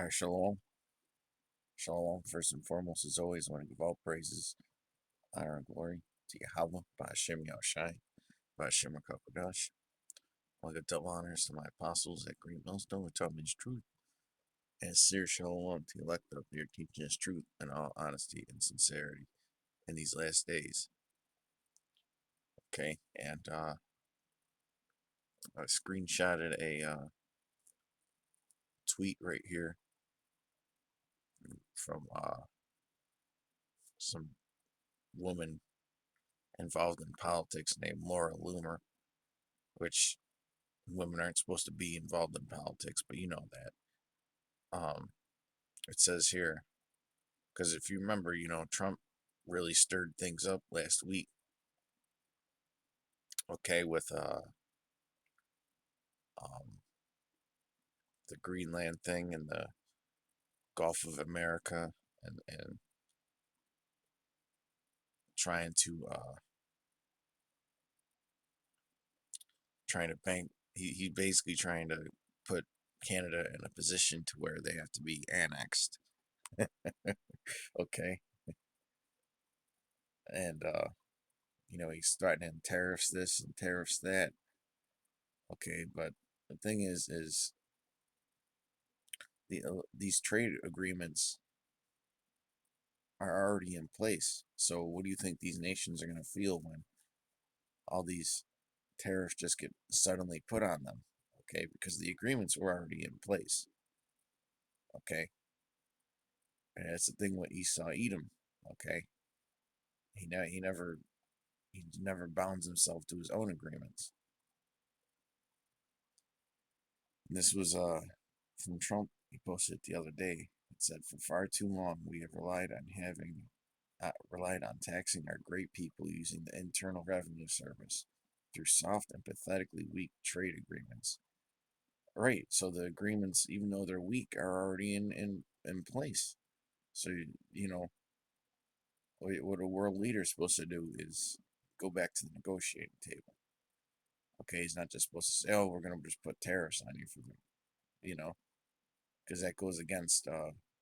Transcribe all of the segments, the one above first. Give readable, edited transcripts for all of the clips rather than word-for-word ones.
Shalom. Shalom. First and foremost, as always, I want to give all praises, honor, and glory to Yahweh, Ba'ashem Yahushai, Ba'ashem HaKadosh. I want to give double honors to my apostles at Green Millstone who taught me his truth. And sincere shalom to the elect up here teaching his truth in all honesty and sincerity in these last days. Okay, and I screenshotted a tweet right here from some woman involved in politics named Laura Loomer, which women aren't supposed to be involved in politics, but you know that. Um, it says here, because if you remember, Trump really stirred things up last week, okay, with um, the Greenland thing and the Gulf of America and trying to bank. He basically trying to put Canada in a position to where they have to be annexed. Okay, and he's threatening tariffs this and tariffs that. Okay, but the thing is these trade agreements are already in place. So what do you think these nations are going to feel when all these tariffs just get suddenly put on them? Okay, because the agreements were already in place. Okay, and that's the thing with Esau Edom. Okay, he never bounds himself to his own agreements. And this was from Trump. He posted it the other day. It said, "For far too long, we have relied on taxing our great people using the Internal Revenue Service through soft and pathetically weak trade agreements." Right, so the agreements, even though they're weak, are already in place. So, you know, what a world leader is supposed to do is go back to the negotiating table. Okay, he's not just supposed to say, "Oh, we're going to just put tariffs on you for them," you know, because that goes against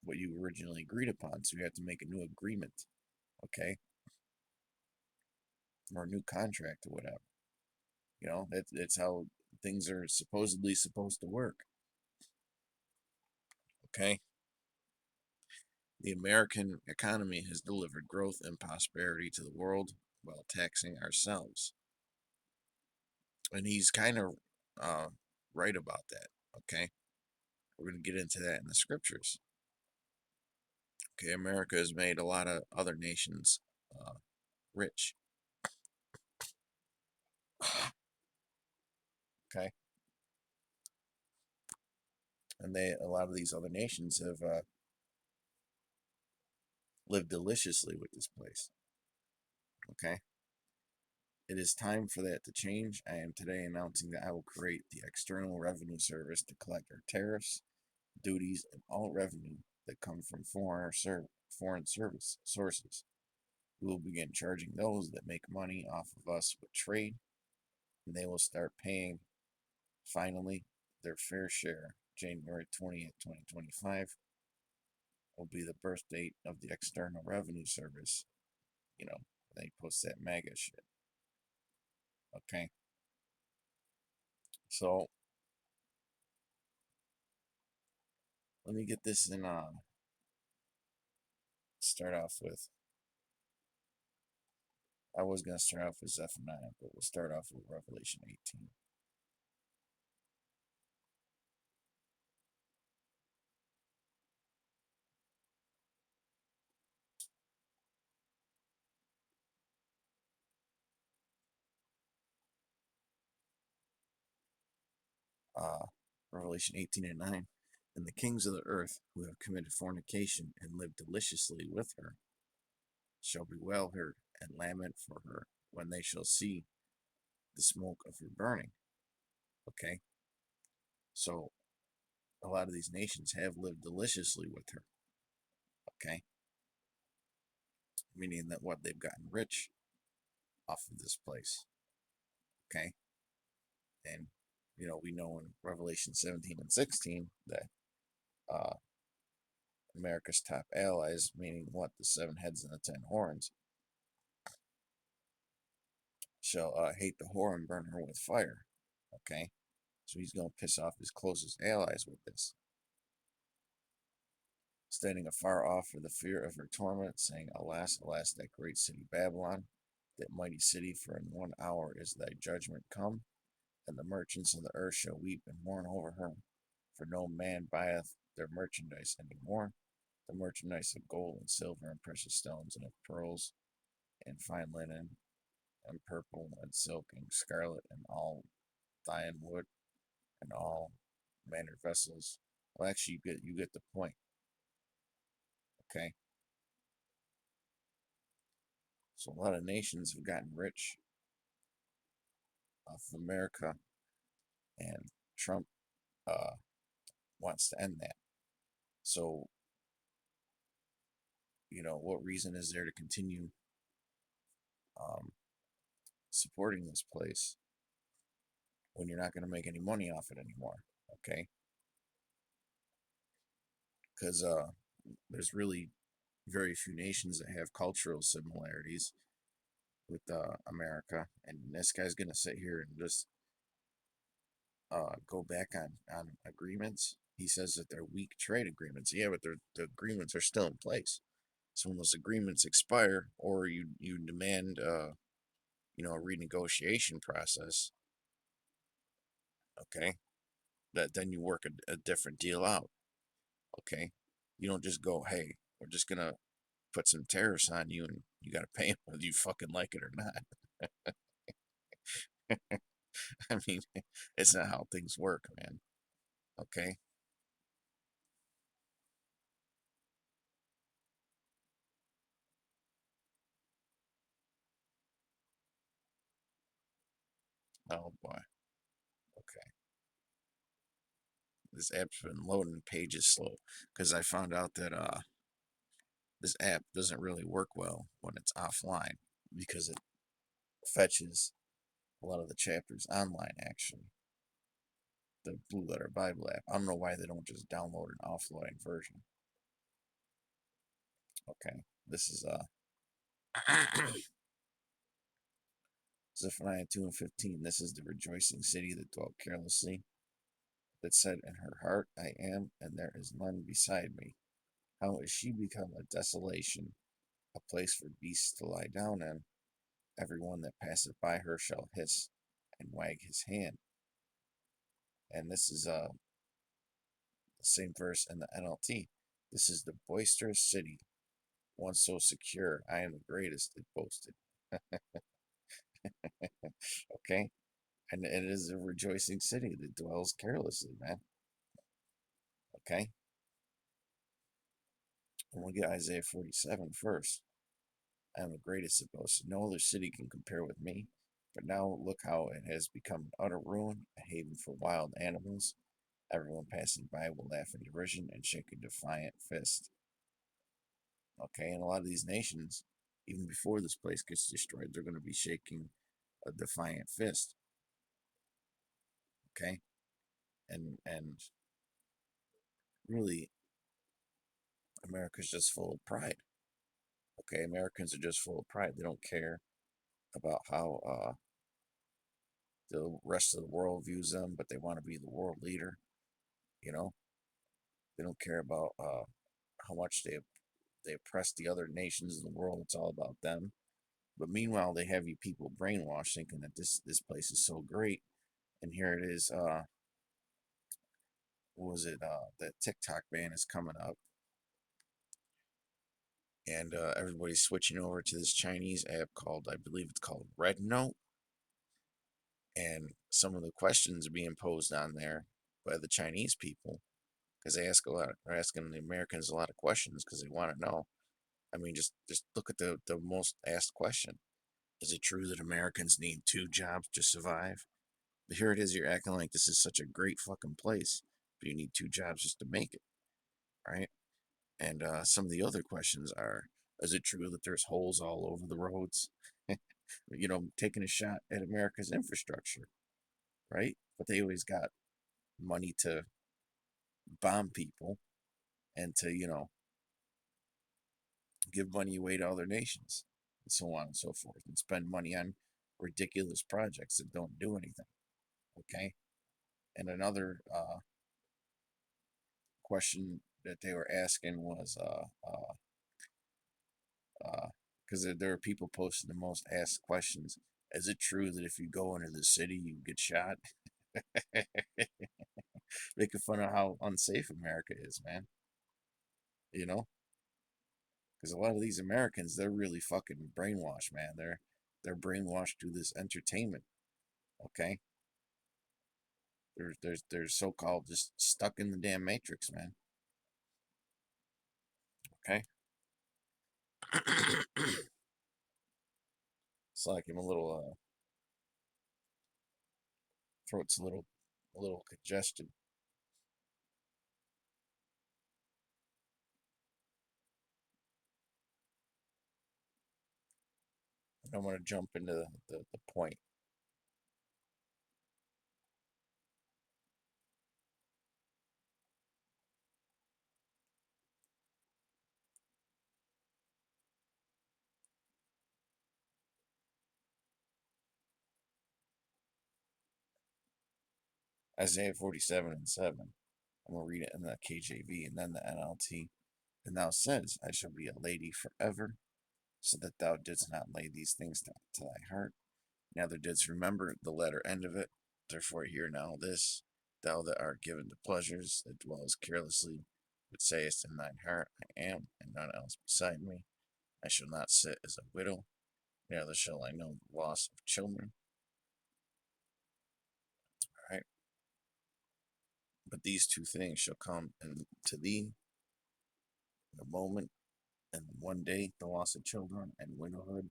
what you originally agreed upon. So you have to make a new agreement, okay, or a new contract or whatever. That's how things are supposedly supposed to work. Okay. The American economy has delivered growth and prosperity to the world while taxing ourselves. And he's kind of uh, right about that. Okay. We're going to get into that in the scriptures. Okay. America has made a lot of other nations rich. Okay. And a lot of these other nations have lived deliciously with this place. Okay. It is time for that to change. I am today announcing that I will create the External Revenue Service to collect our tariffs, duties, and all revenue that come from foreign service sources. We will begin charging those that make money off of us with trade, and they will start paying, finally, their fair share. January 20th, 2025 will be the birth date of the External Revenue Service. They post that MAGA shit. Okay. So let me get this in start off with I was going to start off with Zephaniah, but we'll start off with Revelation 18. uh, Revelation 18 and 9. And the kings of the earth who have committed fornication and lived deliciously with her shall bewail her and lament for her when they shall see the smoke of her burning. Okay, so a lot of these nations have lived deliciously with her. Okay, meaning that what they've gotten rich off of this place. Okay, and we know in Revelation 17 and 16 that America's top allies, meaning what? The seven heads and the 10 horns, shall hate the whore and burn her with fire. Okay? So he's going to piss off his closest allies with this. Standing afar off for the fear of her torment, saying, Alas, alas, that great city Babylon, that mighty city, for in 1 hour is thy judgment come, and the merchants of the earth shall weep and mourn over her. For no man buyeth their merchandise any more, the merchandise of gold and silver and precious stones and of pearls and fine linen and purple and silk and scarlet and all thyine wood and all manner vessels. Well, actually, you get the point. Okay, so a lot of nations have gotten rich off of America, and Trump uh, wants to end that. So, what reason is there to continue um, supporting this place when you're not going to make any money off it anymore? Okay, because there's really very few nations that have cultural similarities with America, and this guy's gonna sit here and just go back on agreements. He says that they're weak trade agreements. Yeah, but the agreements are still in place. So when those agreements expire, or you demand a renegotiation process, okay, that then you work a different deal out. Okay, you don't just go, hey, we're just gonna put some tariffs on you and you got to pay them whether you fucking like it or not. I mean, it's not how things work, man. Okay. Oh boy. Okay. This app's been loading pages slow because I found out that this app doesn't really work well when it's offline because it fetches a lot of the chapters online. Actually, the Blue Letter Bible app. I don't know why they don't just download an offline version. Okay. This is Zephaniah 2 and 15. This is the rejoicing city that dwelt carelessly, that said in her heart, I am, and there is none beside me. How is she become a desolation, a place for beasts to lie down in? Every one that passeth by her shall hiss and wag his hand. And this is the same verse in the NLT. This is the boisterous city, once so secure. I am the greatest, it boasted. Okay? And it is a rejoicing city that dwells carelessly, man. Okay? And we'll get Isaiah 47 first. I am the greatest, it boasted. No other city can compare with me. But now look how it has become an utter ruin, a haven for wild animals. Everyone passing by will laugh in derision and shake a defiant fist. Okay, and a lot of these nations, even before this place gets destroyed, they're going to be shaking a defiant fist. Okay, and really, America's just full of pride. Okay, Americans are just full of pride. They don't care about how the rest of the world views them, but they want to be the world leader. You know, they don't care about how much they oppress the other nations in the world. It's all about them. But meanwhile, they have you people brainwashed, thinking that this place is so great, and here it is. What was it? That TikTok ban is coming up, and everybody's switching over to this Chinese app called, I believe it's called Red Note, and some of the questions are being posed on there by the Chinese people because they ask a lot. They're asking the Americans a lot of questions because they want to know. I mean, just look at the most asked question: Is it true that Americans need two jobs to survive? But here it is. You're acting like this is such a great fucking place, but you need two jobs just to make it, right? And some of the other questions are: Is it true that there's holes all over the roads? Taking a shot at America's infrastructure, right? But they always got money to bomb people and to give money away to other nations, and so on and so forth, and spend money on ridiculous projects that don't do anything. Okay. And another question that they were asking was because there are people posting the most asked questions. Is it true that if you go into the city, you get shot? Making fun of how unsafe America is, man. You know, because a lot of these Americans, they're really fucking brainwashed, man. They're brainwashed through this entertainment. Okay, they're so called just stuck in the damn matrix, man. Okay, it's like I'm a little throat's a little congested. I'm gonna jump into the point. Isaiah 47 and 7. I'm gonna read it in the KJV and then the NLT. And thou says, I shall be a lady forever, so that thou didst not lay these things to thy heart, neither didst remember the latter end of it. Therefore hear now this, thou that art given to pleasures, that dwellest carelessly, but sayest in thine heart, I am, and none else beside me. I shall not sit as a widow, neither shall I know the loss of children. All right. But these two things shall come to thee in a moment, and one day the loss of children and widowhood,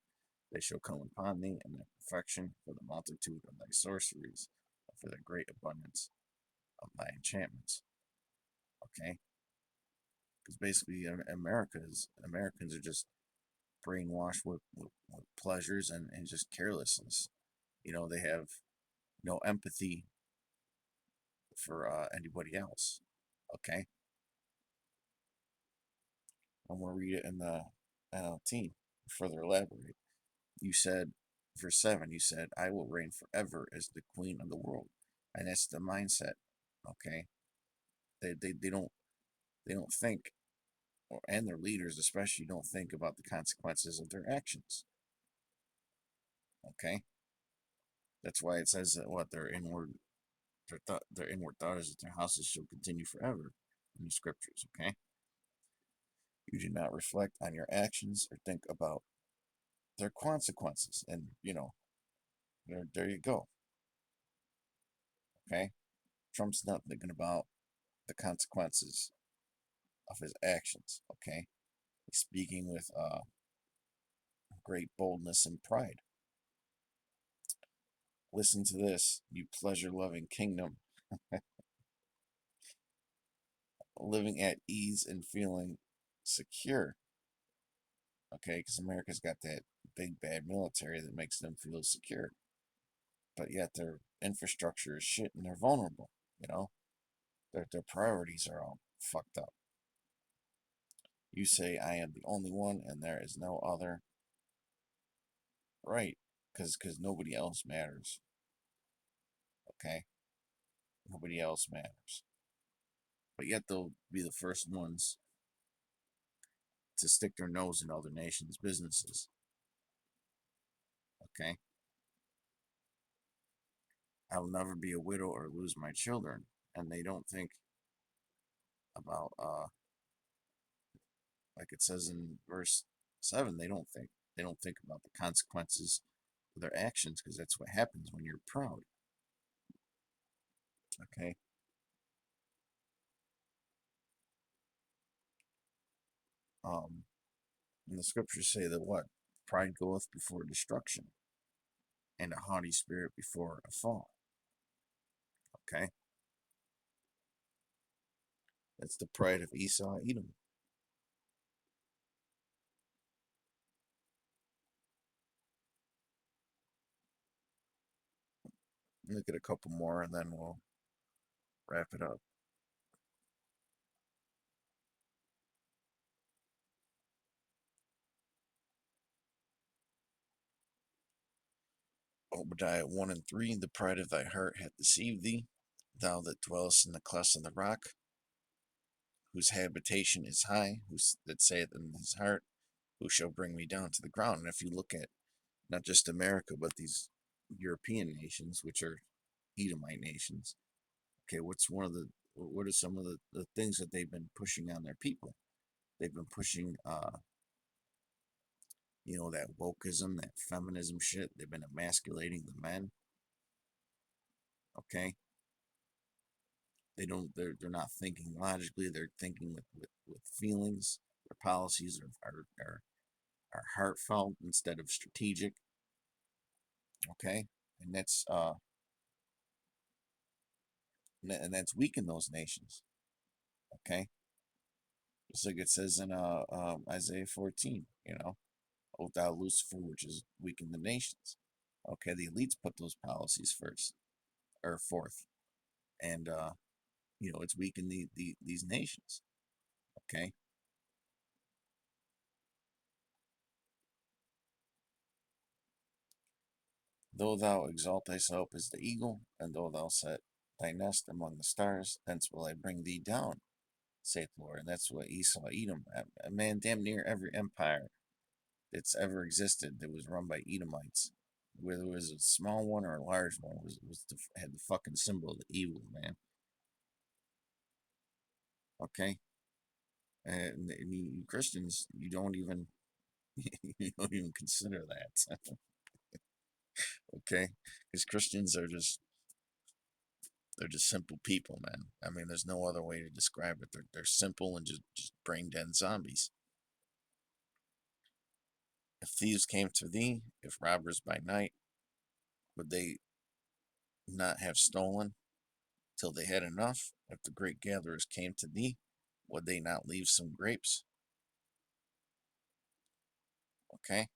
they shall come upon thee, and their perfection for the multitude of thy sorceries, and for the great abundance of thy enchantments. Okay, because basically Americans are just brainwashed with pleasures and just carelessness. They have no empathy for anybody else. Okay, I'm gonna read it in the NLT. Further elaborate. You said, verse 7, you said, I will reign forever as the queen of the world. And that's the mindset. Okay. They don't think, and their leaders especially don't think about the consequences of their actions. Okay. That's why it says that what their inward thought is that their houses shall continue forever in the scriptures. Okay. You do not reflect on your actions or think about their consequences. And there you go. Okay. Trump's not thinking about the consequences of his actions. Okay, he's speaking with great boldness and pride. Listen to this, you pleasure-loving kingdom, living at ease and feeling secure. Okay, because America's got that big bad military that makes them feel secure, but yet their infrastructure is shit and they're vulnerable. You know, their priorities are all fucked up. You say I am the only one and there is no other. Right, because nobody else matters. Okay, nobody else matters. But yet they'll be the first ones to stick their nose in other nations' businesses. Okay? I'll never be a widow or lose my children. And they don't think about, like it says in verse 7, they don't think about the consequences of their actions because that's what happens when you're proud. Okay? Um, and the scriptures say that what? Pride goeth before destruction, and a haughty spirit before a fall. Okay? That's the pride of Esau, Edom. Look at a couple more and then we'll wrap it up. Obadiah 1 and 3, the pride of thy heart hath deceived thee, thou that dwellest in the clefts of the rock, whose habitation is high, that saith in his heart, who shall bring me down to the ground? And if you look at not just America, but these European nations, which are Edomite nations, okay, what are some of the things that they've been pushing on their people? They've been pushing, that wokeism, that feminism shit. They've been emasculating the men. Okay, they're not thinking logically. They're thinking with feelings. Their policies are heartfelt instead of strategic. Okay, and that's weakened those nations. Okay, just like it says in Isaiah 14. O thou Lucifer, which is weakened the nations. Okay, the elites put those policies first or fourth, and it's weakened these nations. Okay, though thou exalt thyself as the eagle, and though thou set thy nest among the stars, thence will I bring thee down, saith the Lord. And that's what Esau, Edom, man, damn near every empire that's ever existed that was run by Edomites, whether it was a small one or a large one, had the fucking symbol of the evil, man. Okay, and you Christians, you don't even you don't even consider that. Okay, because Christians are just they're just simple people, man. I mean, there's no other way to describe it. They're simple and just brain dead zombies. If thieves came to thee, if robbers by night, would they not have stolen till they had enough? If the great gatherers came to thee, would they not leave some grapes? Okay.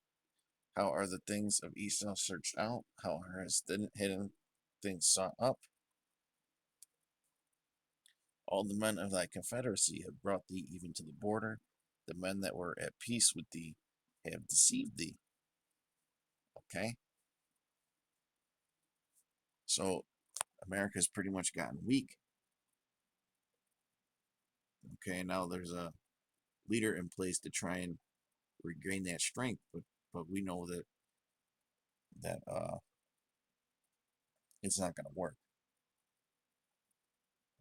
How are the things of Esau searched out? How are his hidden things sought up? All the men of thy confederacy have brought thee even to the border. The men that were at peace with thee have deceived thee. Okay. So America's pretty much gotten weak. Okay. Now there's a leader in place to try and regain that strength. But we know that it's not going to work.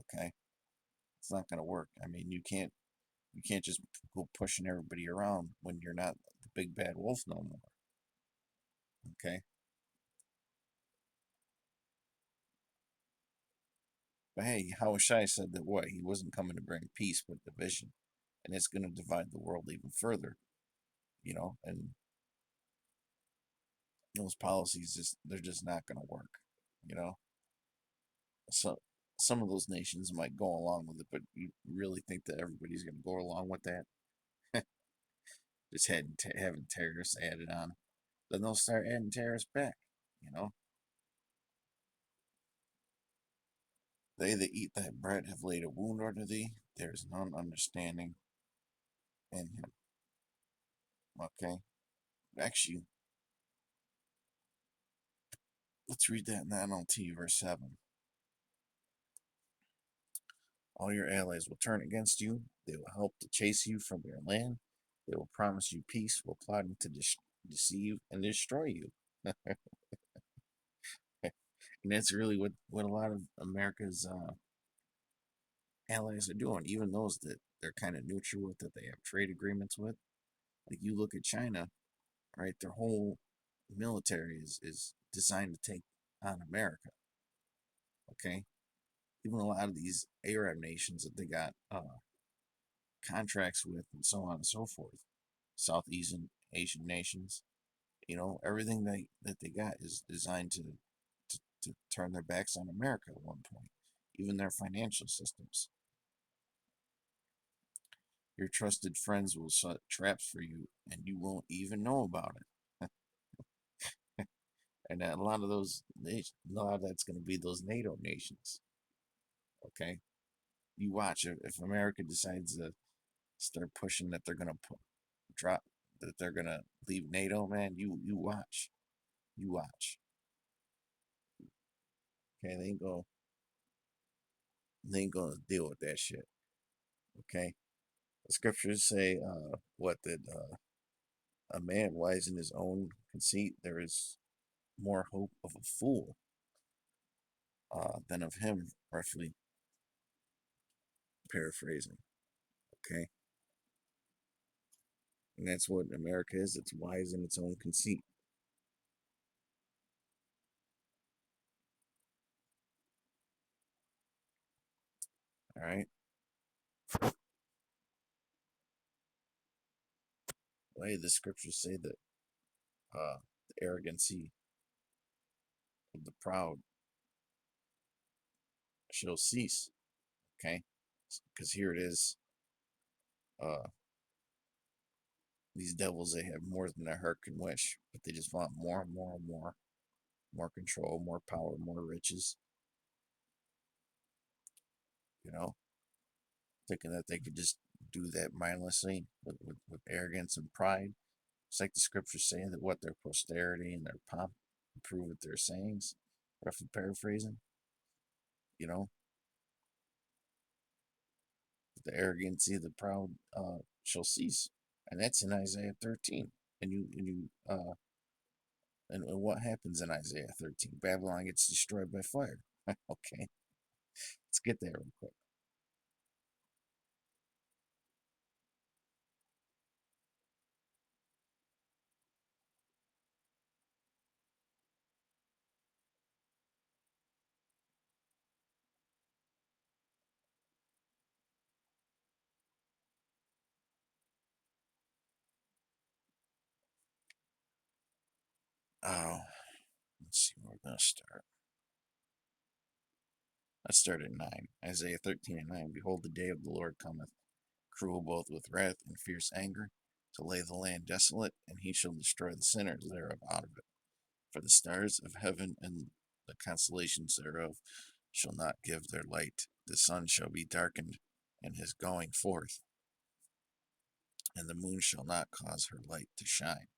Okay. It's not going to work. I mean, you can't just go pushing everybody around when you're not the big bad wolf no more. Okay. But hey, Hawashai said that what? He wasn't coming to bring peace but division. And it's going to divide the world even further, and those policies they're just not going to work, you know. So some of those nations might go along with it, but you really think that everybody's going to go along with that? Just having terrorists added on, then they'll start adding terrorists back, you know. They that eat thy bread have laid a wound unto thee. There is none understanding in him. Okay, actually, let's read that in the NLT, verse 7. All your allies will turn against you. They will help to chase you from your land. They will promise you peace while plotting to deceive and destroy you. And that's really what a lot of America's allies are doing, even those that they're kind of neutral with, that they have trade agreements with. Like you look at China, right? Their whole military is designed to take on America. Okay, even a lot of these Arab nations that they got contracts with, and so on and so forth. Southeast Asian nations, everything that they got is designed to turn their backs on America at one point. Even their financial systems. Your trusted friends will set traps for you, and you won't even know about it. And a lot of a lot of that's going to be those NATO nations. Okay, you watch if America decides to start pushing that they're going to drop that they're going to leave NATO, man. You watch, you watch. Okay, they ain't gonna deal with that shit. Okay, the scriptures say, what that a man wise in his own conceit, there is more hope of a fool than of him, roughly paraphrasing. Okay, and that's what America is. It's wise in its own conceit. All right. Why the scriptures say that the arrogancy of the proud shall cease. Okay, because here it is. Uh, these devils, they have more than their heart can wish, but they just want more and more and more, more control, more power, more riches. You know, thinking that they could just do that mindlessly with arrogance and pride. It's like the scriptures say that what their posterity and their pomp prove with their sayings, roughly paraphrasing. You know, the arrogancy of the proud shall cease, and that's in Isaiah 13. And what happens in Isaiah 13? Babylon gets destroyed by fire. Okay, let's get there real quick. Oh, let's see where we're going to start. Let's start at 9. Isaiah 13 and 9. Behold, the day of the Lord cometh, cruel both with wrath and fierce anger, to lay the land desolate, and he shall destroy the sinners thereof out of it. For the stars of heaven and the constellations thereof shall not give their light. The sun shall be darkened in his going forth, and the moon shall not cause her light to shine.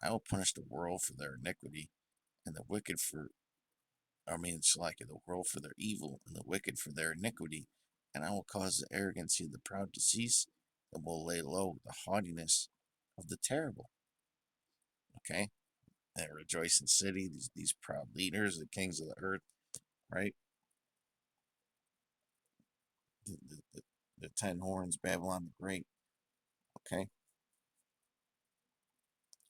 I will punish the world for their iniquity, and the wicked for, it's like the world for their evil, and the wicked for their iniquity. And I will cause the arrogancy of the proud to cease, and will lay low the haughtiness of the terrible. Okay? And rejoice in city, these proud leaders, the kings of the earth, right? The 10 horns, Babylon the Great. Okay?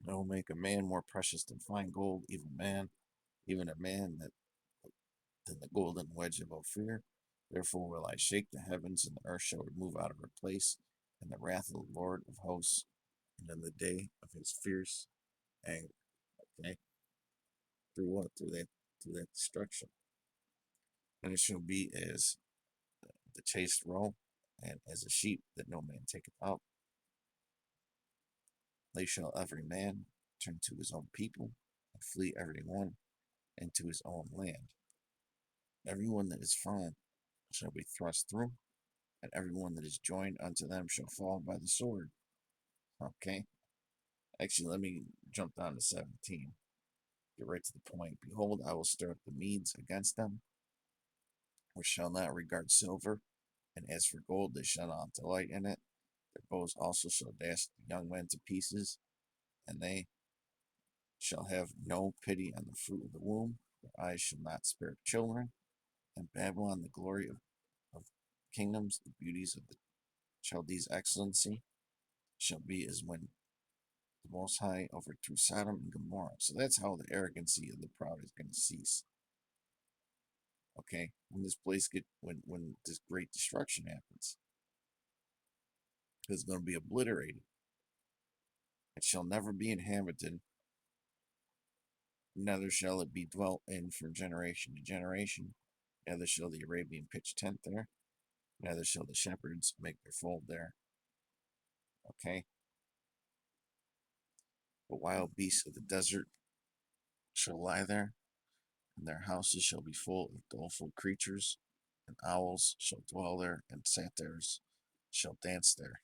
I will make a man more precious than fine gold, even a man than the golden wedge of Ophir. Therefore will I shake the heavens, and the earth shall remove out of her place, and the wrath of the Lord of hosts, and in the day of his fierce anger. Okay? Through what? Through that destruction. And it shall be as the chased roe, and as a sheep that no man taketh out. They shall every man turn to his own people, and flee every one into his own land. Every one that is found shall be thrust through, and every one that is joined unto them shall fall by the sword. Okay? Actually, let me jump down to 17. Get right to the point. Behold, I will stir up the Medes against them, which shall not regard silver, and as for gold, they shall not delight in it. Their bows also shall dash the young men to pieces, and they shall have no pity on the fruit of the womb. Their eyes shall not spare children. And Babylon, the glory of kingdoms, the beauties of the Chaldees' excellency, shall be as when the Most High overthrew Sodom and Gomorrah. So that's how the arrogancy of the proud is going to cease. Okay, when this place when this great destruction happens, it's going to be obliterated. It shall never be inhabited, neither shall it be dwelt in from generation to generation. Neither shall the Arabian pitch tent there, neither shall the shepherds make their fold there. Okay, the wild beasts of the desert shall lie there, and their houses shall be full of doleful creatures, and owls shall dwell there, and satyrs shall dance there.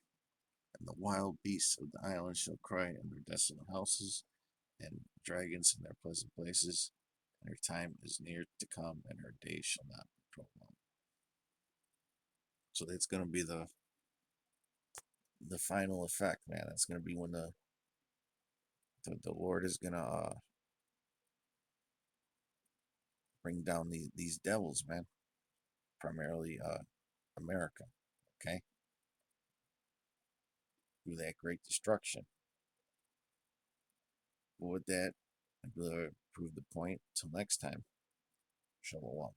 And the wild beasts of the island shall cry in their desolate houses, and dragons in their pleasant places. and her time is near to come, and her days shall not be prolonged. So that's gonna be the final effect, man. That's gonna be when the Lord is gonna bring down these devils, man. Primarily America, okay, through that great destruction. But with that, I believe I proved the point. Till next time, shalom.